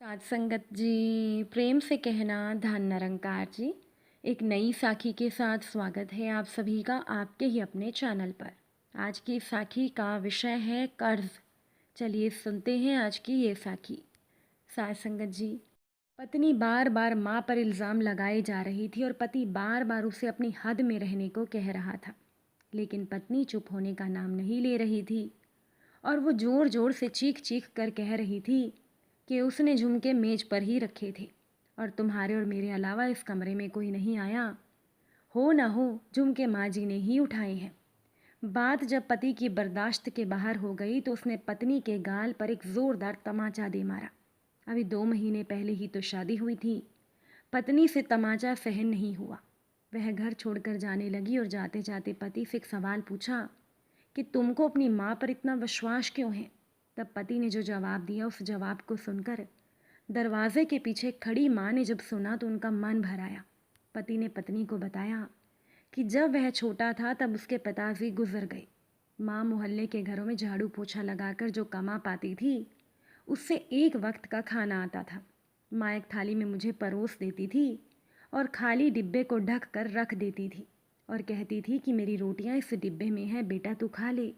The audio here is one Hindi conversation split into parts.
साथ संगत जी, प्रेम से कहना धन निरंकार जी। एक नई साखी के साथ स्वागत है आप सभी का आपके ही अपने चैनल पर। आज की साखी का विषय है कर्ज। चलिए सुनते हैं आज की ये साखी। साथ संगत जी, पत्नी बार बार माँ पर इल्ज़ाम लगाई जा रही थी और पति बार बार उसे अपनी हद में रहने को कह रहा था, लेकिन पत्नी चुप होने का नाम नहीं ले रही थी और वो ज़ोर ज़ोर से चीख चीख कर कह रही थी कि उसने झुमके मेज पर ही रखे थे और तुम्हारे और मेरे अलावा इस कमरे में कोई नहीं आया। हो ना हो, झुमके माँ जी ने ही उठाए हैं। बात जब पति की बर्दाश्त के बाहर हो गई तो उसने पत्नी के गाल पर एक ज़ोरदार तमाचा दे मारा। अभी 2 महीने पहले ही तो शादी हुई थी। पत्नी से तमाचा सहन नहीं हुआ। वह घर छोड़कर जाने लगी और जाते जाते पति से एक सवाल पूछा कि तुमको अपनी माँ पर इतना विश्वास क्यों है। तब पति ने जो जवाब दिया, उस जवाब को सुनकर दरवाजे के पीछे खड़ी माँ ने जब सुना तो उनका मन भर आया। पति ने पत्नी को बताया कि जब वह छोटा था तब उसके पिताजी गुजर गए। माँ मोहल्ले के घरों में झाड़ू पोछा लगाकर जो कमा पाती थी, उससे एक वक्त का खाना आता था। माँ एक थाली में मुझे परोस देती थी और खाली डिब्बे को ढक कर रख देती थी और कहती थी कि मेरी रोटियां इस डिब्बे में है, बेटा तू खा ले।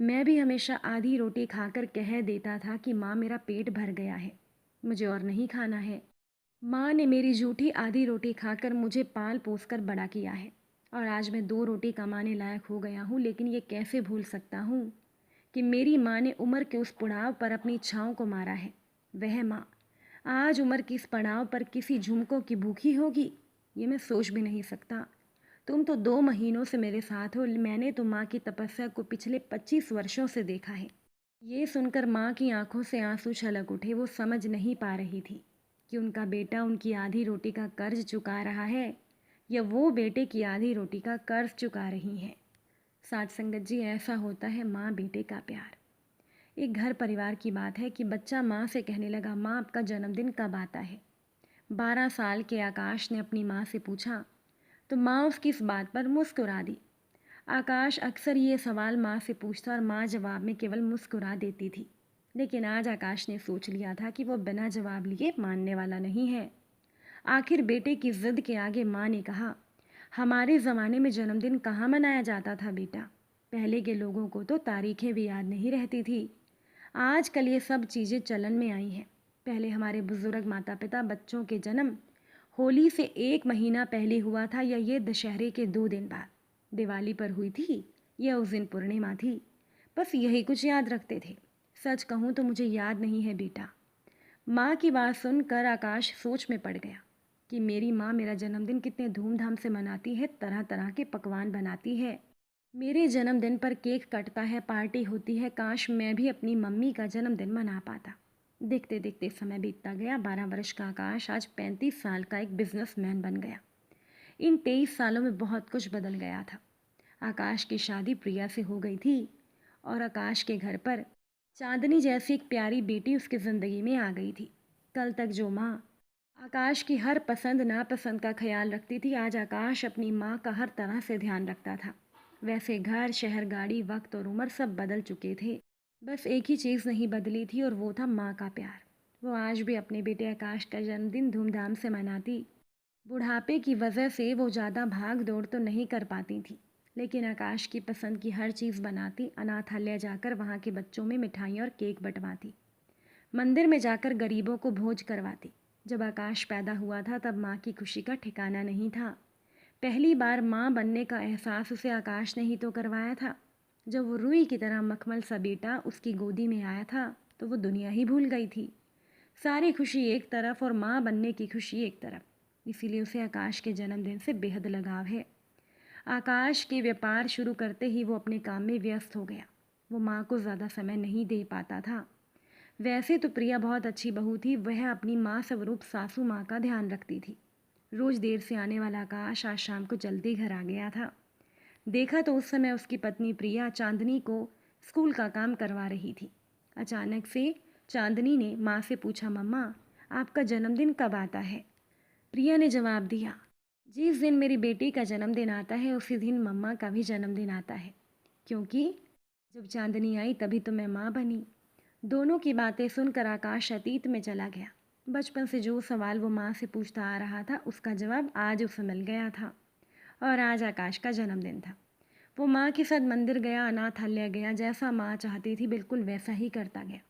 मैं भी हमेशा आधी रोटी खाकर कह देता था कि माँ मेरा पेट भर गया है, मुझे और नहीं खाना है। माँ ने मेरी झूठी आधी रोटी खाकर मुझे पाल पोस कर बड़ा किया है और आज मैं 2 रोटी कमाने लायक हो गया हूँ, लेकिन ये कैसे भूल सकता हूँ कि मेरी माँ ने उम्र के उस पड़ाव पर अपनी इच्छाओं को मारा है। वह माँ आज उम्र की इस पड़ाव पर किसी झुमकों की भूखी होगी, ये मैं सोच भी नहीं सकता। तुम तो 2 महीनों से मेरे साथ हो, मैंने तो माँ की तपस्या को पिछले 25 वर्षों से देखा है। ये सुनकर माँ की आंखों से आंसू छलक उठे। वो समझ नहीं पा रही थी कि उनका बेटा उनकी आधी रोटी का कर्ज चुका रहा है या वो बेटे की आधी रोटी का कर्ज चुका रही है। साथ संगत जी, ऐसा होता है माँ बेटे का प्यार। एक घर परिवार की बात है कि बच्चा माँ से कहने लगा, माँ आपका जन्मदिन कब आता है। 12 साल के आकाश ने अपनी माँ से पूछा तो माँ उसकी इस बात पर मुस्कुरा दी। आकाश अक्सर ये सवाल माँ से पूछता और माँ जवाब में केवल मुस्कुरा देती थी, लेकिन आज आकाश ने सोच लिया था कि वो बिना जवाब लिए मानने वाला नहीं है। आखिर बेटे की जिद के आगे माँ ने कहा, हमारे ज़माने में जन्मदिन कहाँ मनाया जाता था बेटा। पहले के लोगों को तो तारीखें भी याद नहीं रहती थी। आजकल ये सब चीज़ें चलन में आई हैं। पहले हमारे बुजुर्ग माता पिता बच्चों के जन्म होली से 1 महीना पहले हुआ था या ये दशहरे के 2 दिन बाद दिवाली पर हुई थी या उस दिन पूर्णिमा थी, बस यही कुछ याद रखते थे। सच कहूँ तो मुझे याद नहीं है बेटा। माँ की बात सुनकर आकाश सोच में पड़ गया कि मेरी माँ मेरा जन्मदिन कितने धूमधाम से मनाती है, तरह तरह के पकवान बनाती है। मेरे जन्मदिन पर केक कटता है, पार्टी होती है। काश मैं भी अपनी मम्मी का जन्मदिन मना पाता। देखते देखते समय बीतता गया। 12 वर्ष का आकाश आज 35 साल का एक बिजनेसमैन बन गया। इन 23 सालों में बहुत कुछ बदल गया था। आकाश की शादी प्रिया से हो गई थी और आकाश के घर पर चांदनी जैसी एक प्यारी बेटी उसकी ज़िंदगी में आ गई थी। कल तक जो माँ आकाश की हर पसंद नापसंद का ख्याल रखती थी, आज आकाश अपनी माँ का हर तरह से ध्यान रखता था। वैसे घर, शहर, गाड़ी, वक्त और उम्र सब बदल चुके थे। बस एक ही चीज़ नहीं बदली थी और वो था माँ का प्यार। वो आज भी अपने बेटे आकाश का जन्मदिन धूमधाम से मनाती। बुढ़ापे की वजह से वो ज़्यादा भाग दौड़ तो नहीं कर पाती थी, लेकिन आकाश की पसंद की हर चीज़ बनाती। अनाथालय जाकर वहाँ के बच्चों में मिठाइयाँ और केक बंटवाती। मंदिर में जाकर गरीबों को भोज करवाती। जब आकाश पैदा हुआ था तब माँ की खुशी का ठिकाना नहीं था। पहली बार माँ बनने का एहसास उसे आकाश ने ही तो करवाया था। जब वो रुई की तरह मखमल सा बेटा उसकी गोदी में आया था तो वो दुनिया ही भूल गई थी। सारी खुशी एक तरफ और माँ बनने की खुशी एक तरफ, इसीलिए उसे आकाश के जन्मदिन से बेहद लगाव है। आकाश के व्यापार शुरू करते ही वो अपने काम में व्यस्त हो गया। वो माँ को ज़्यादा समय नहीं दे पाता था। वैसे तो प्रिया बहुत अच्छी बहू थी, वह अपनी माँ स्वरूप सासू माँ का ध्यान रखती थी। रोज़ देर से आने वाला आकाश आज शाम को जल्दी घर आ गया था। देखा तो उस समय उसकी पत्नी प्रिया चांदनी को स्कूल का काम करवा रही थी। अचानक से चांदनी ने माँ से पूछा, मम्मा आपका जन्मदिन कब आता है। प्रिया ने जवाब दिया, जिस दिन मेरी बेटी का जन्मदिन आता है उसी दिन मम्मा का भी जन्मदिन आता है, क्योंकि जब चांदनी आई तभी तो मैं माँ बनी। दोनों की बातें सुनकर आकाश अतीत में चला गया। बचपन से जो सवाल वो माँ से पूछता आ रहा था उसका जवाब आज उसे मिल गया था। और आज आकाश का जन्मदिन था। वो माँ के साथ मंदिर गया, अनाथालय गया, जैसा माँ चाहती थी बिल्कुल वैसा ही करता गया।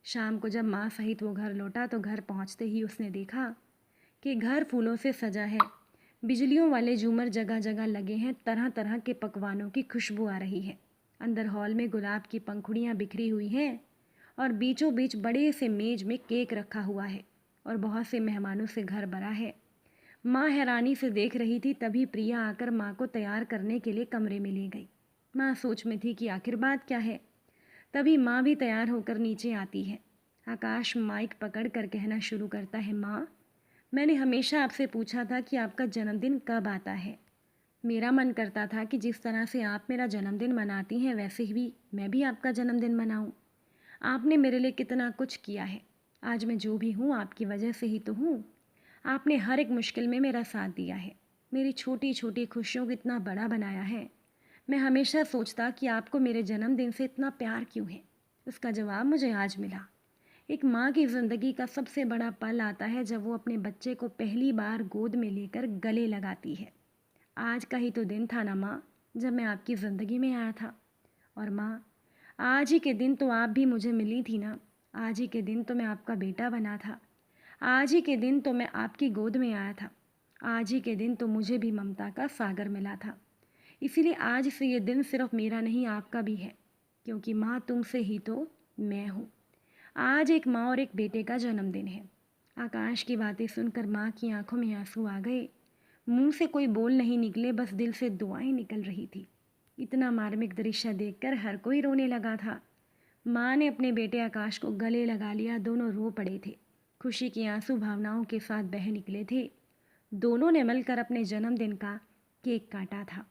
शाम को जब माँ सहित वो घर लौटा तो घर पहुँचते ही उसने देखा कि घर फूलों से सजा है। बिजलियों वाले झूमर जगह जगह लगे हैं, तरह तरह के पकवानों की खुशबू आ रही है। अंदर हॉल में गुलाब की पंखुड़ियाँ बिखरी हुई हैं और बीचों बीच बड़े से मेज में केक रखा हुआ है और बहुत से मेहमानों से घर भरा है। माँ हैरानी से देख रही थी, तभी प्रिया आकर माँ को तैयार करने के लिए कमरे में ले गई। माँ सोच में थी कि आखिर बात क्या है। तभी माँ भी तैयार होकर नीचे आती है। आकाश माइक पकड़ कर कहना शुरू करता है, माँ, मैंने हमेशा आपसे पूछा था कि आपका जन्मदिन कब आता है। मेरा मन करता था कि जिस तरह से आप मेरा जन्मदिन मनाती हैं वैसे ही मैं भी आपका जन्मदिन मनाऊं। आपने मेरे लिए कितना कुछ किया है। आज मैं जो भी हूँ आपकी वजह से ही तो हूँ। आपने हर एक मुश्किल में मेरा साथ दिया है, मेरी छोटी छोटी खुशियों को इतना बड़ा बनाया है। मैं हमेशा सोचता कि आपको मेरे जन्मदिन से इतना प्यार क्यों है। उसका जवाब मुझे आज मिला। एक माँ की ज़िंदगी का सबसे बड़ा पल आता है जब वो अपने बच्चे को पहली बार गोद में लेकर गले लगाती है। आज का ही तो दिन था ना माँ, जब मैं आपकी ज़िंदगी में आया था। और माँ, आज ही के दिन तो आप भी मुझे मिली थी ना। आज ही के दिन तो मैं आपका बेटा बना था। आज ही के दिन तो मैं आपकी गोद में आया था। आज ही के दिन तो मुझे भी ममता का सागर मिला था। इसीलिए आज से ये दिन सिर्फ मेरा नहीं आपका भी है, क्योंकि माँ तुमसे ही तो मैं हूँ। आज एक माँ और एक बेटे का जन्मदिन है। आकाश की बातें सुनकर माँ की आंखों में आंसू आ गए। मुंह से कोई बोल नहीं निकले, बस दिल से दुआएं निकल रही थी। इतना मार्मिक दृश्य देखकर हर कोई रोने लगा था। माँ ने अपने बेटे आकाश को गले लगा लिया। दोनों रो पड़े थे। खुशी के आंसू भावनाओं के साथ बह निकले थे। दोनों ने मिलकर अपने जन्मदिन का केक काटा था।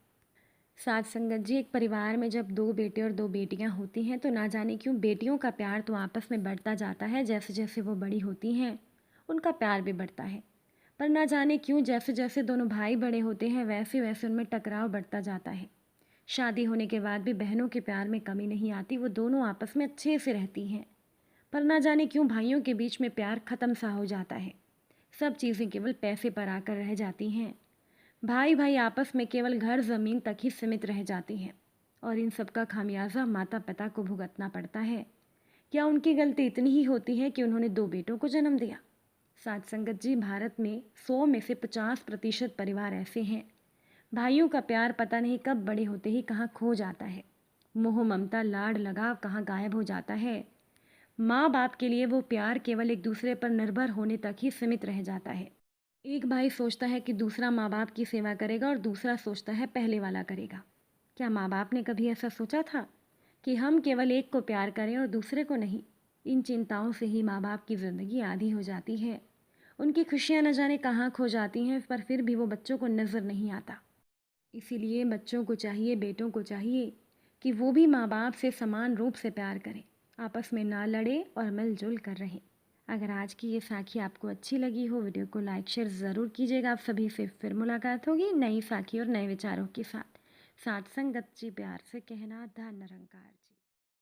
साथ संगत जी, एक परिवार में जब दो बेटे और दो बेटियां होती हैं तो ना जाने क्यों बेटियों का प्यार तो आपस में बढ़ता जाता है। जैसे जैसे वो बड़ी होती हैं उनका प्यार भी बढ़ता है। पर ना जाने क्यों जैसे जैसे दोनों भाई बड़े होते हैं वैसे वैसे उनमें टकराव बढ़ता जाता है। शादी होने के बाद भी बहनों के प्यार में कमी नहीं आती, वो दोनों आपस में अच्छे से रहती हैं। पर ना जाने क्यों भाइयों के बीच में प्यार ख़त्म सा हो जाता है। सब चीज़ें केवल पैसे पर आकर रह जाती हैं। भाई भाई आपस में केवल घर ज़मीन तक ही सीमित रह जाती हैं और इन सब का खामियाजा माता पिता को भुगतना पड़ता है। क्या उनकी गलती इतनी ही होती है कि उन्होंने दो बेटों को जन्म दिया? साथ संगत जी, भारत में 100 में से 50% परिवार ऐसे हैं। भाइयों का प्यार पता नहीं कब बड़े होते ही कहाँ खो जाता है। मोह ममता लाड लगाव कहाँ गायब हो जाता है। माँ बाप के लिए वो प्यार केवल एक दूसरे पर निर्भर होने तक ही सीमित रह जाता है। एक भाई सोचता है कि दूसरा माँ बाप की सेवा करेगा और दूसरा सोचता है पहले वाला करेगा। क्या माँ बाप ने कभी ऐसा सोचा था कि हम केवल एक को प्यार करें और दूसरे को नहीं? इन चिंताओं से ही माँ बाप की ज़िंदगी आधी हो जाती है। उनकी खुशियाँ न जाने कहाँ खो जाती हैं, पर फिर भी वो बच्चों को नज़र नहीं आता। इसीलिए बच्चों को चाहिए, बेटों को चाहिए कि वो भी माँ बाप से समान रूप से प्यार करें, आपस में ना लड़े और मिलजुल कर रहें। अगर आज की ये साखी आपको अच्छी लगी हो, वीडियो को लाइक शेयर ज़रूर कीजिएगा। आप सभी से फिर मुलाकात होगी नई साखी और नए विचारों के साथ। साथ संगत जी, प्यार से कहना, धन निरंकार जी।